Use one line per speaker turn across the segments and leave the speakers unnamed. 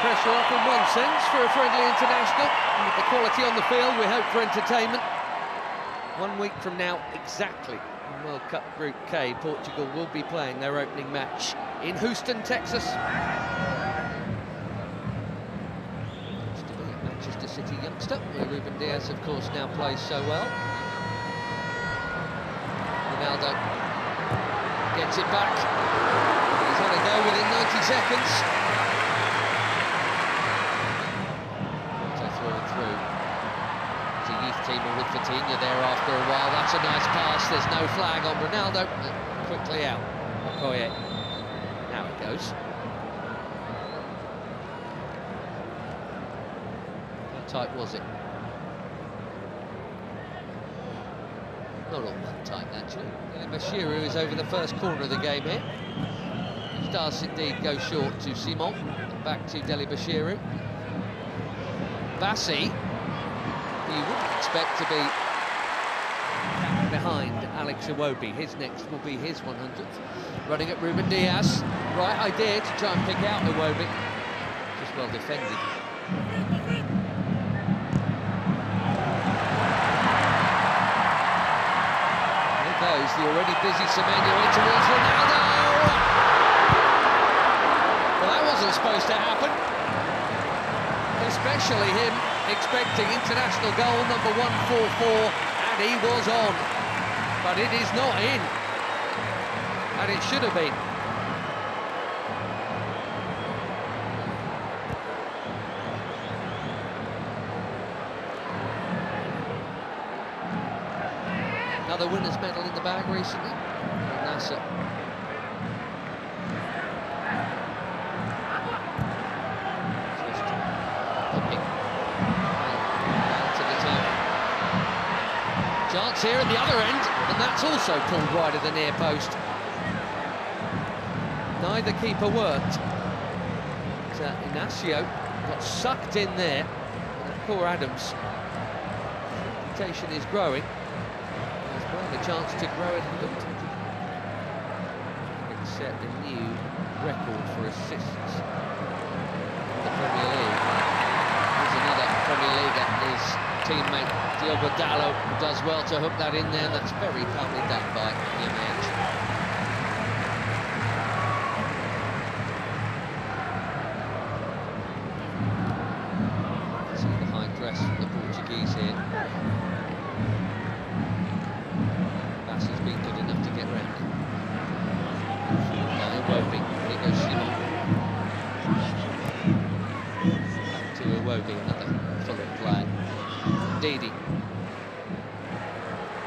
pressure off in one sense for a friendly international. And with the quality on the field, we hope for entertainment. 1 week from now, exactly, in World Cup Group K, Portugal will be playing their opening match in Houston, Texas. Used to be a Manchester City youngster, where Ruben Dias, of course, now plays so well. Ronaldo gets it back. He's had a go within 90 seconds. Through. It's a youth team with Fatinha there after a while. That's a nice pass. There's no flag on Ronaldo. Quickly out. Okoye. Now it goes. How tight was it? Not all that tight, actually. Bashiru is over the first corner of the game here. He does indeed go short to Simon. Back to Deli Bashiru. Bassi, you wouldn't expect to be behind Alex Iwobi. His next will be his 100th. Running at Ruben Dias. Right idea to try and pick out Iwobi. Just well defended. There goes the already busy Semenyo in towards Ronaldo. Well, that wasn't supposed to happen. Especially him expecting international goal number 144, and he was on, but it is not in, and it should have been. Another winner's medal in the bag recently, Nasser. Chance here at the other end, and that's also pulled wide of the near post. Neither keeper worked. Inacio got sucked in there. And poor Adams. Reputation is growing. There's well the chance to grow it a little. It set a new record for assists in the Premier League. Here's another Premier League at his teammate Diogo Dalot, who does well to hook that in there. That's very calmly done by Jimenez. See the high press from the Portuguese here. Bassi's been good enough to get round. Iwobi, here goes Simon. Back to Iwobi, another Fulham player. Didi.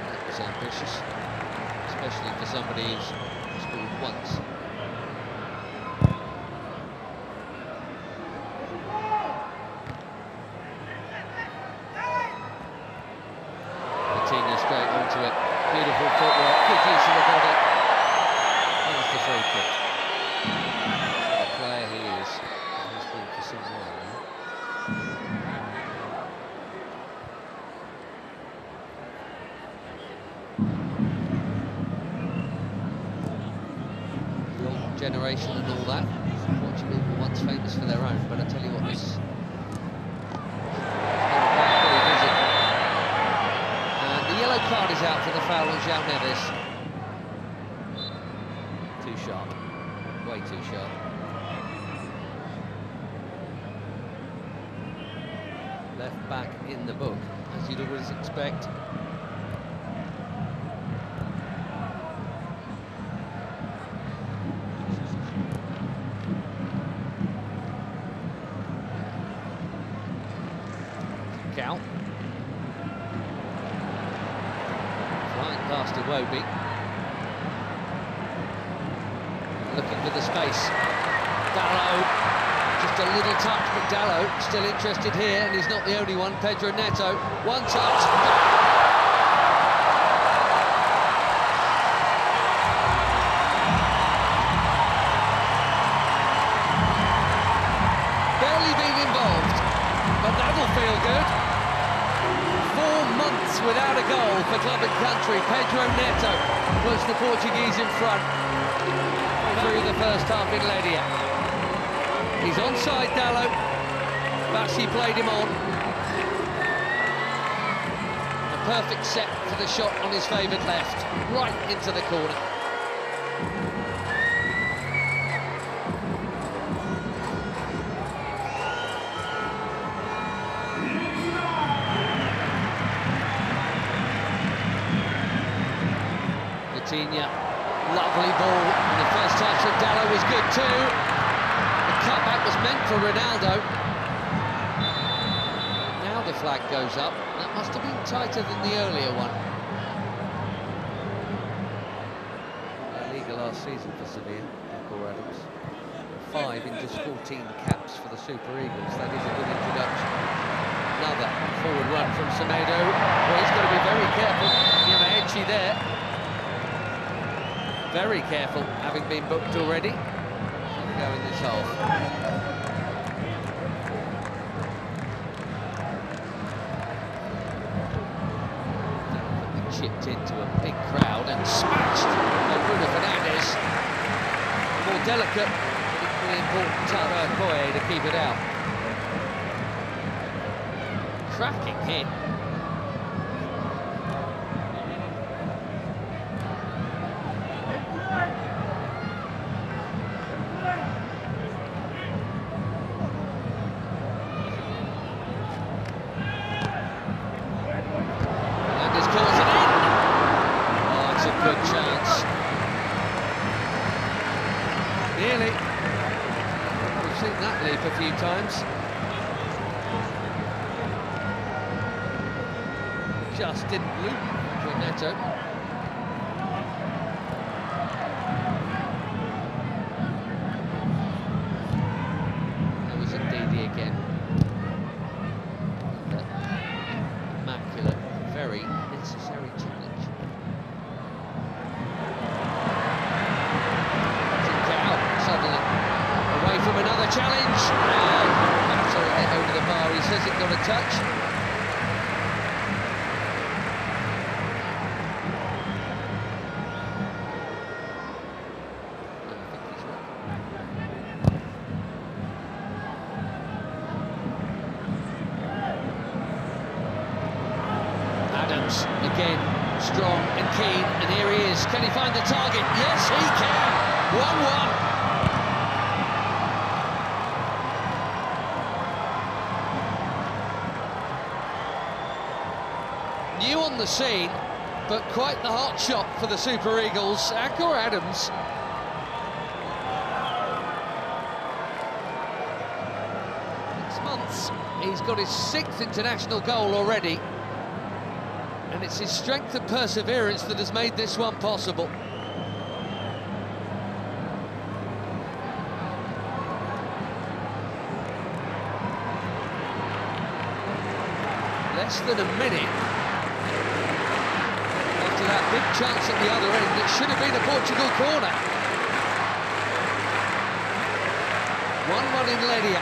That was ambitious, especially for somebody who's scored once. Fatinha straight onto it. Beautiful footwork, good use of the body. There's the free kick. What a player he is. He's been for some while now. Generation and all that. Portugal were once famous for their own, but I tell you what, this and the yellow card is out for the foul on João Neves. Too sharp, way too sharp. Left back in the book, as you'd always expect. Out. Flying past Iwobi. Looking for the space. Dalot, just a little touch, but Dalot still interested here, and he's not the only one. Pedro Neto, one touch. Barely been involved, but that'll feel good. 4 months without a goal for club and country. Pedro Neto puts the Portuguese in front through the first half in Ledia. He's onside, Dallo. Bassi played him on. A perfect set for the shot on his favoured left, right into the corner. Lovely ball, and the first touch of Dallo was good too. The cutback was meant for Ronaldo. Now the flag goes up. That must have been tighter than the earlier one. La Liga last season for Sevilla, Michael Adams. 5 in just 14 caps for the Super Eagles. That is a good introduction. Another forward run from Semedo. Well, he's got to be very careful. Givenchy there. Very careful, having been booked already. Go in this half. Chipped into a big crowd and smashed by Bruno Fernandes. More delicate, but equally important Taro Koye to keep it out. Cracking hit. Good chance. Nearly. We've seen that leap a few times. Just didn't loop to Neto. There was a Didi again. Immaculate, very necessary challenge. From another challenge, and absolutely over the bar. He says it got a touch. Adams again, strong and keen, and here he is. Can he find the target? Yes, he can. 1-1. New on the scene, but quite the hot shot for the Super Eagles. Akor Adams. Six months, he's got his 6th international goal already, and it's his strength and perseverance that has made this one possible. Less than a minute after that big chance at the other end, it should have been a Portugal corner. 1-1 in Ledia.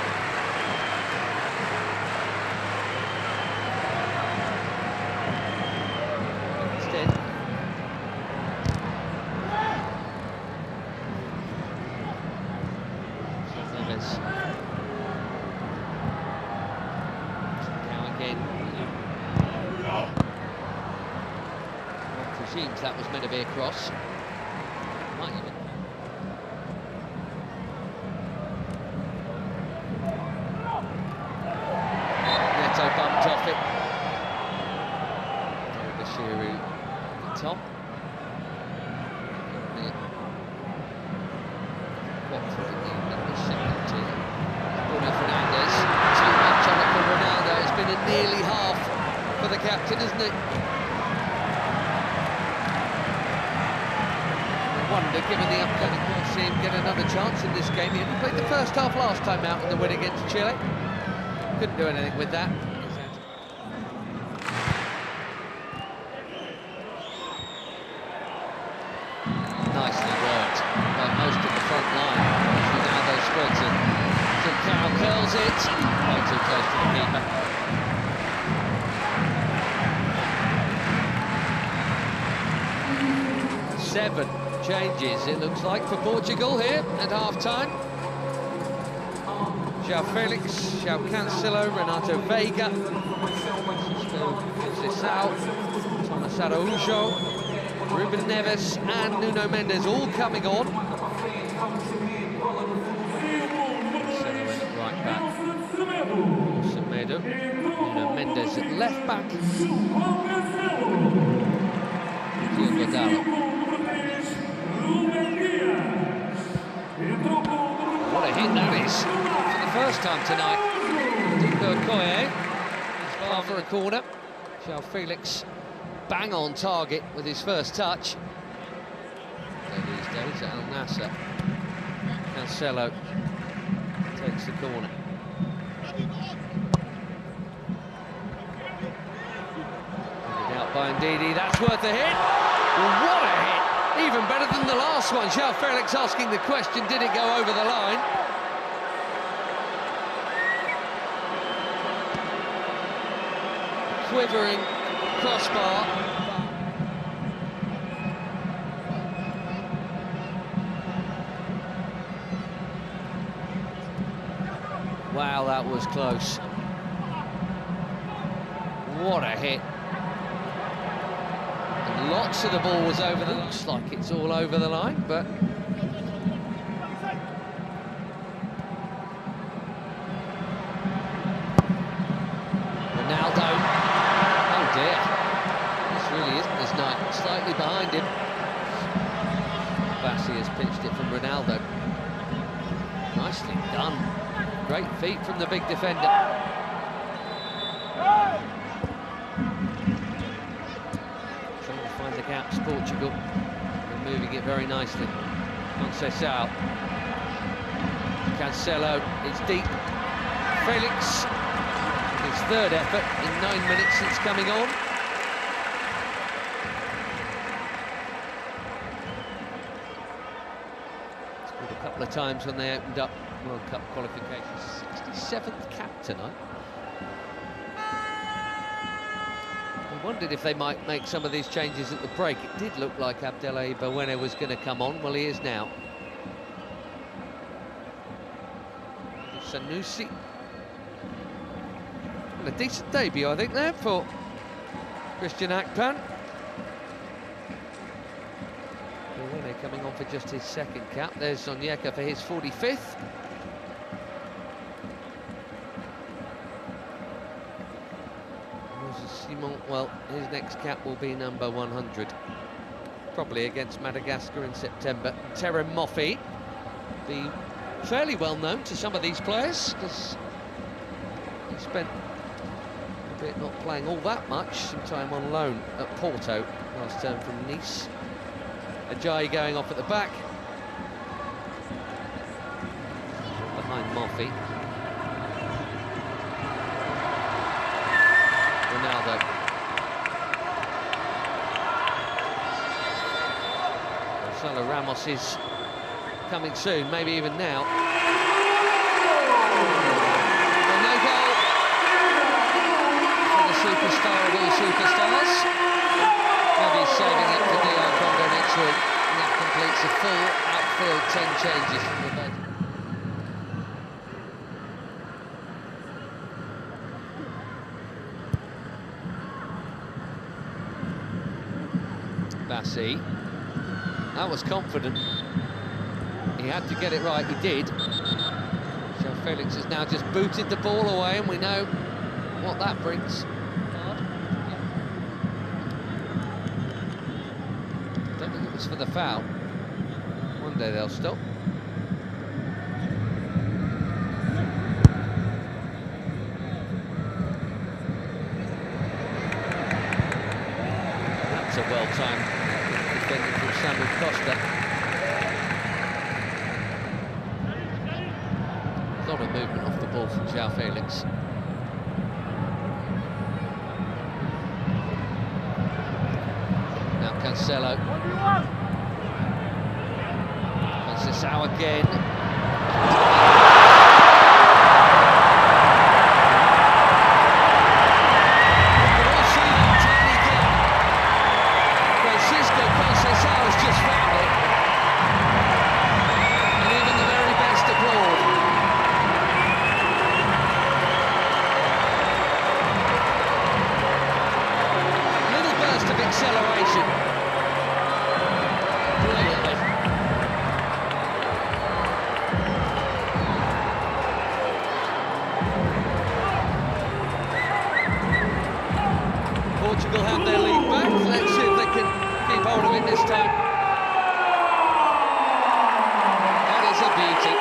Instead, Neves. Now again. Presumes that was meant to be a cross. Might even. Neto bumped off it. Bashiru at the top. Watford in the second team. Bruno Fernandes. Too much on it for Ronaldo. It's been a nearly half for the captain, isn't it? Wonder, given the upcoming, we'll see him get another chance in this game. He only played the first half last time out in the win against Chile. Couldn't do anything with that. Nicely worked by most of the front line. Ronaldo spreads it. So Carroll curls it. Way too close to the keeper. Seven changes, it looks like, for Portugal here at half-time. João Felix, João Cancelo, Renato Veiga, Francisco Conceição, Thomas Araújo, Ruben Neves and Nuno Mendes all coming on. Right back, Semedo, Nuno Mendes at left back, Diogo Dalot. What a hit that is, for the first time tonight. Diogo Koye, he's far for a corner. João Felix, bang on target with his first touch. These days at Al Nassr. Cancelo takes the corner. Out by Ndidi, that's worth a hit. Well, what a hit! Even better than the last one. João Felix asking the question, did it go over the line? Quivering crossbar. Wow, that was close. What a hit. And lots of the ball was over the... Looks like it's all over the line, but... Ronaldo. Oh dear. This really isn't his night. Slightly behind him. Bassi has pitched it from Ronaldo. Nicely done. Great feet from the big defender. Trying to find the gaps, Portugal. They're moving it very nicely. Conceição. Cancelo, it's deep. Felix, his third effort in 9 minutes since coming on. Scored a couple of times when they opened up World Cup qualifications. 67th cap tonight. We wondered if they might make some of these changes at the break. It did look like Abdelai Bawene was going to come on. Well, he is now. Sanusi. A decent debut, I think, there for Christian Akpan. Bawene coming on for just his second cap. There's Onyeka for his 45th. Simon, well, his next cap will be number 100, probably against Madagascar in September. Terem Moffi, be fairly well known to some of these players because he spent a bit not playing all that much, some time on loan at Porto last term from Nice. Ajayi going off at the back, behind Moffi. Ronaldo. Gonzalo Ramos is coming soon, maybe even now. Well, no goal for the superstar of all superstars. Maybe he's saving it for DR Congo next week, and that completes a full outfield 10 changes from the bench. Bassi, that was confident. He had to get it right, he did. João Felix has now just booted the ball away, and we know what that brings. Don't think it was for the foul. One day they'll stop. That's a well-timed defending from Samuel Costa. A lot of movement off the ball from João Felix. Now Cancelo. Conceição again. Portugal have their lead back. Let's see if they can keep hold of it this time. That is a beauty.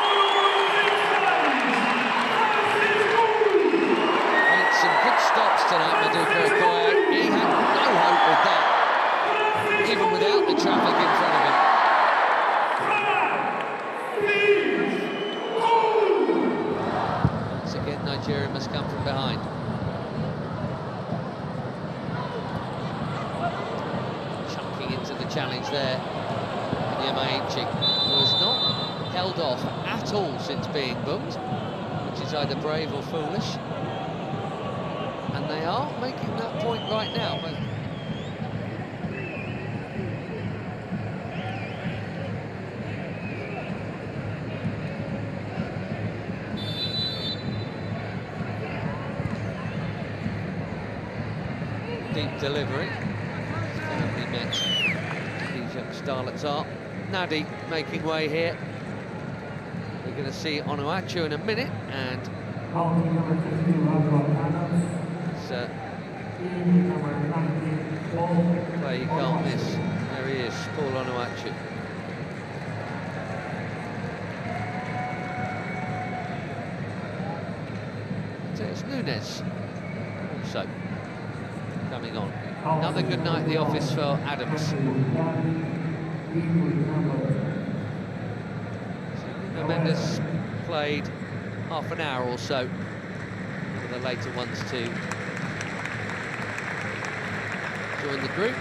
Made some good stops tonight, MatchBefore. He had no hope with that, even without the traffic in front of him. Once again, Nigeria must come from behind. Challenge there, Yamaichi, who has not held off at all since being booked, which is either brave or foolish, and they are making that point right now. But deep delivery, firmly met. Young starlets are. Nadi making way here. We're going to see Onuachu in a minute, and it's a play you can't miss. There he is, Paul Onuachu. So it's Nunes also coming on. Another good night at the office for Adams. So Mendes played half an hour or so for the later ones to join the group.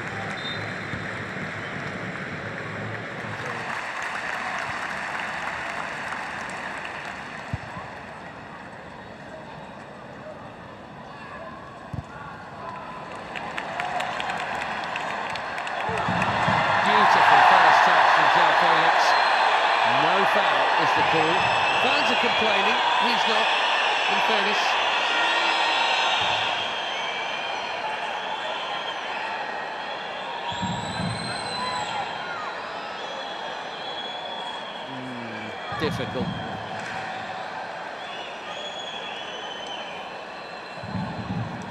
Foul is the call. Fans are complaining, he's not, in fairness. Difficult.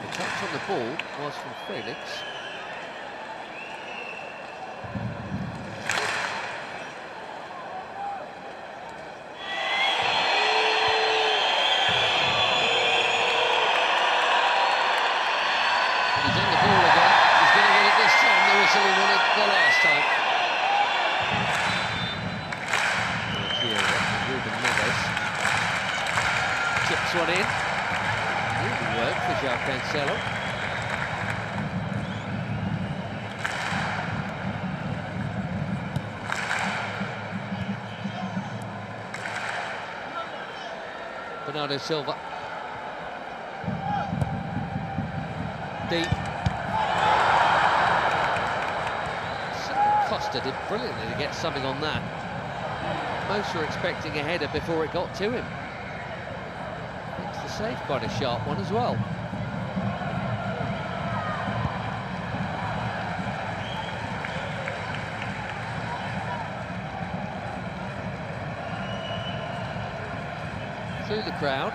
The touch on the ball was from Felix. Chips one in. Really work for João Cancelo. Bernardo Silva. Deep. Costa did brilliantly to get something on that. Most were expecting a header before it got to him. Makes the save quite a sharp one as well. Through the crowd.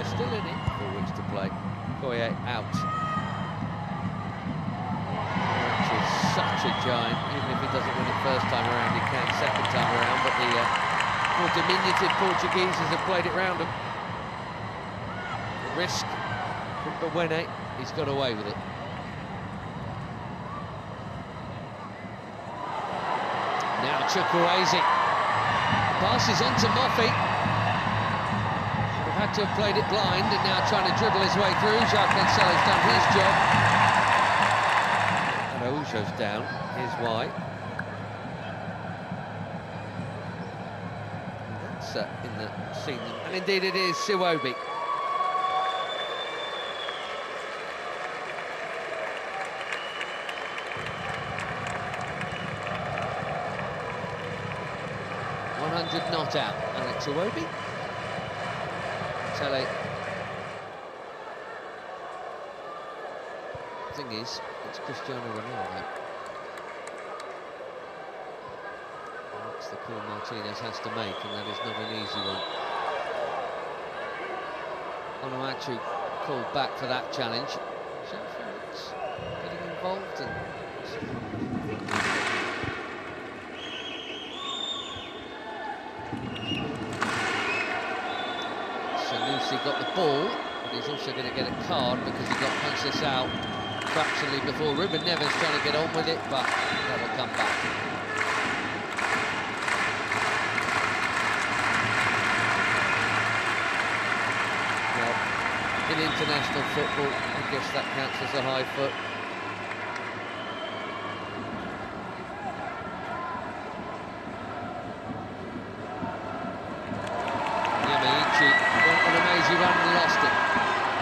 Still in it, 4 weeks to play. Koye out. Which is such a giant. Even if he doesn't win it first time around, he can second time around. But the more diminutive Portugueses have played it round him. The risk from Bewene, he's got away with it. Now Chukwueze. Pass is on to Moffey. Had to have played it blind and now trying to dribble his way through. João Cancelo's done his job. And Araujo's down. Here's why. That's in the scene. And indeed it is Siwobi. .100 not out. And it's Siwobi. Tele thing is, it's Cristiano Ronaldo. That's the call Martinez has to make, and that is not an easy one. Onuachu called back for that challenge. Felix getting involved and Sanusi got the ball, but he's also going to get a card because he got Conceição fractionally before. Ruben Neves trying to get on with it, but that will come back. Well, in international football, I guess that counts as a high foot. Went on a mazy run and lost it.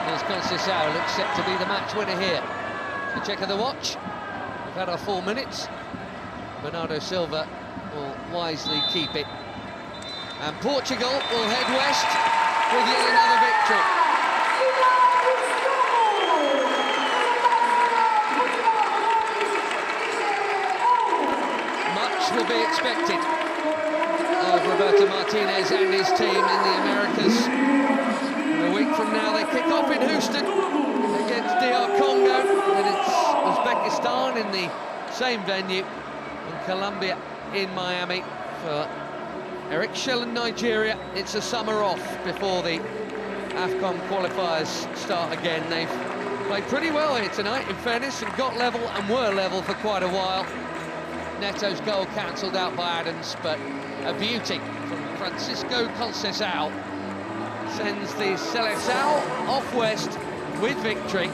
There's Conceição, looks set to be the match winner here. A check of the watch. We've had our 4 minutes. Bernardo Silva will wisely keep it. And Portugal will head west with yet another victory. Much will be expected of Roberto Martinez and his team in the Americas. And a week from now they kick off in Houston against DR Congo, and it's Uzbekistan in the same venue, and Colombia in Miami for Eric Schell and Nigeria. It's a summer off before the AFCON qualifiers start again. They've played pretty well here tonight, in fairness, and got level and were level for quite a while. Neto's goal cancelled out by Adams, but a beauty from Francisco Conceição sends the Seleção off west with victory.